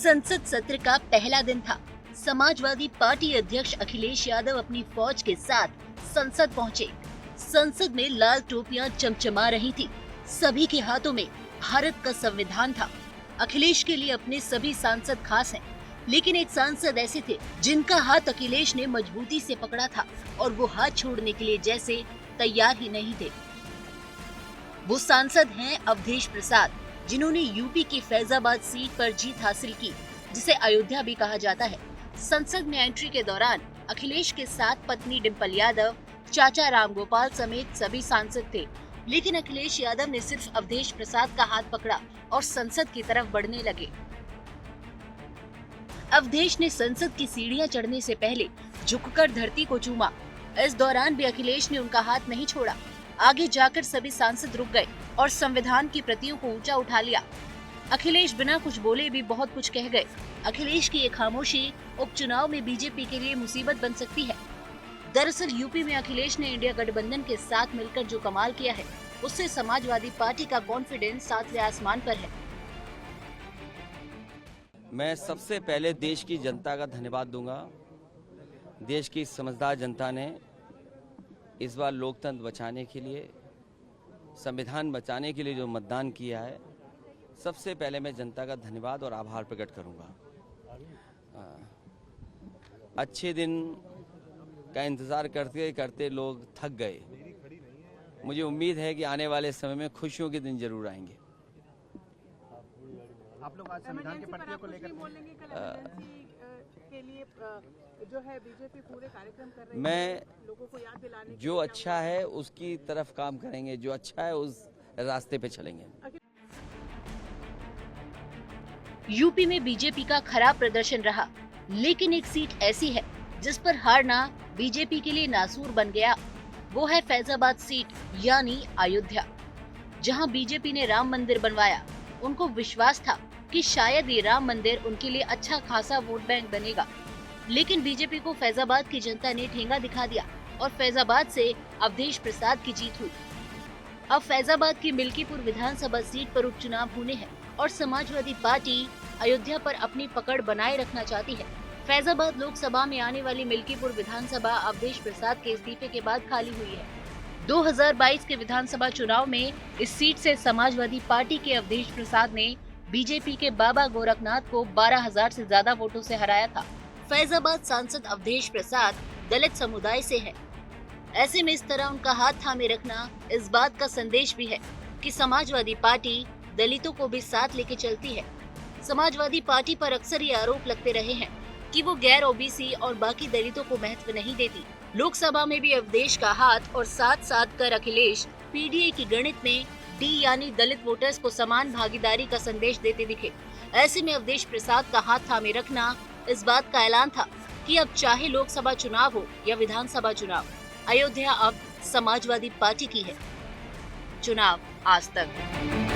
संसद सत्र का पहला दिन था। समाजवादी पार्टी अध्यक्ष अखिलेश यादव अपनी फौज के साथ संसद पहुंचे। संसद में लाल टोपियां चमचमा रही थी। सभी के हाथों में भारत का संविधान था। अखिलेश के लिए अपने सभी सांसद खास हैं, लेकिन एक सांसद ऐसे थे जिनका हाथ अखिलेश ने मजबूती से पकड़ा था और वो हाथ छोड़ने के लिए जैसे तैयार ही नहीं थे। वो सांसद हैं अवधेश प्रसाद, जिन्होंने यूपी की फैजाबाद सीट पर जीत हासिल की, जिसे अयोध्या भी कहा जाता है। संसद में एंट्री के दौरान अखिलेश के साथ पत्नी डिंपल यादव, चाचा रामगोपाल समेत सभी सांसद थे, लेकिन अखिलेश यादव ने सिर्फ अवधेश प्रसाद का हाथ पकड़ा और संसद की तरफ बढ़ने लगे। अवधेश ने संसद की सीढ़ियां चढ़ने से पहले झुककर धरती को चूमा। इस दौरान भी अखिलेश ने उनका हाथ नहीं छोड़ा। आगे जाकर सभी सांसद रुक गए और संविधान की प्रतियों को ऊंचा उठा लिया। अखिलेश बिना कुछ बोले भी बहुत कुछ कह गए। अखिलेश की ये खामोशी उपचुनाव में बीजेपी के लिए मुसीबत बन सकती है। दरअसल यूपी में अखिलेश ने इंडिया गठबंधन के साथ मिलकर जो कमाल किया है, उससे समाजवादी पार्टी का कॉन्फिडेंस सातवें आसमान पर है। मैं सबसे पहले देश की जनता का धन्यवाद दूंगा। देश की समझदार जनता ने इस बार लोकतंत्र बचाने के लिए, संविधान बचाने के लिए जो मतदान किया है, सबसे पहले मैं जनता का धन्यवाद और आभार प्रकट करूंगा। अच्छे दिन का इंतजार करते करते लोग थक गए। मुझे उम्मीद है कि आने वाले समय में खुशियों के दिन जरूर आएंगे। आप लोग आज संविधान की प्रतियों को लेकर के लिए जो है बीजेपी पूरे कार्यक्रम कर रही है, लोगों को याद दिलाने जो अच्छा है उसकी तरफ काम करेंगे, जो अच्छा है उस रास्ते पे चलेंगे। यूपी में बीजेपी का खराब प्रदर्शन रहा, लेकिन एक सीट ऐसी है जिस पर हारना बीजेपी के लिए नासूर बन गया। वो है फैजाबाद सीट यानी अयोध्या, जहां बीजेपी ने राम मंदिर बनवाया। उनको विश्वास था कि शायद ये राम मंदिर उनके लिए अच्छा खासा वोट बैंक बनेगा, लेकिन बीजेपी को फैजाबाद की जनता ने ठेंगा दिखा दिया और फैजाबाद से अवधेश प्रसाद की जीत हुई। अब फैजाबाद की मिल्कीपुर विधानसभा सीट पर उपचुनाव होने हैं और समाजवादी पार्टी अयोध्या पर अपनी पकड़ बनाए रखना चाहती है। फैजाबाद लोकसभा में आने वाली मिल्कीपुर विधानसभा अवधेश प्रसाद के इस्तीफे के बाद खाली हुई है। 2022 के विधानसभा चुनाव में इस सीट से समाजवादी पार्टी के अवधेश प्रसाद ने बीजेपी के बाबा गोरखनाथ को 12,000 से ज्यादा वोटों से हराया था। फैजाबाद सांसद अवधेश प्रसाद दलित समुदाय से है। ऐसे में इस तरह उनका हाथ थामे रखना इस बात का संदेश भी है कि समाजवादी पार्टी दलितों को भी साथ लेके चलती है। समाजवादी पार्टी पर अक्सर ये आरोप लगते रहे हैं कि वो गैर ओबीसी और बाकी दलितों को महत्व नहीं देती। लोकसभा में भी अवधेश का हाथ और साथ कर अखिलेश पीडीए की गणित में डी यानी दलित वोटर्स को समान भागीदारी का संदेश देते दिखे। ऐसे में अवधेश प्रसाद का हाथ थामे रखना इस बात का ऐलान था कि अब चाहे लोकसभा चुनाव हो या विधानसभा चुनाव, अयोध्या अब समाजवादी पार्टी की है। चुनाव आज तक।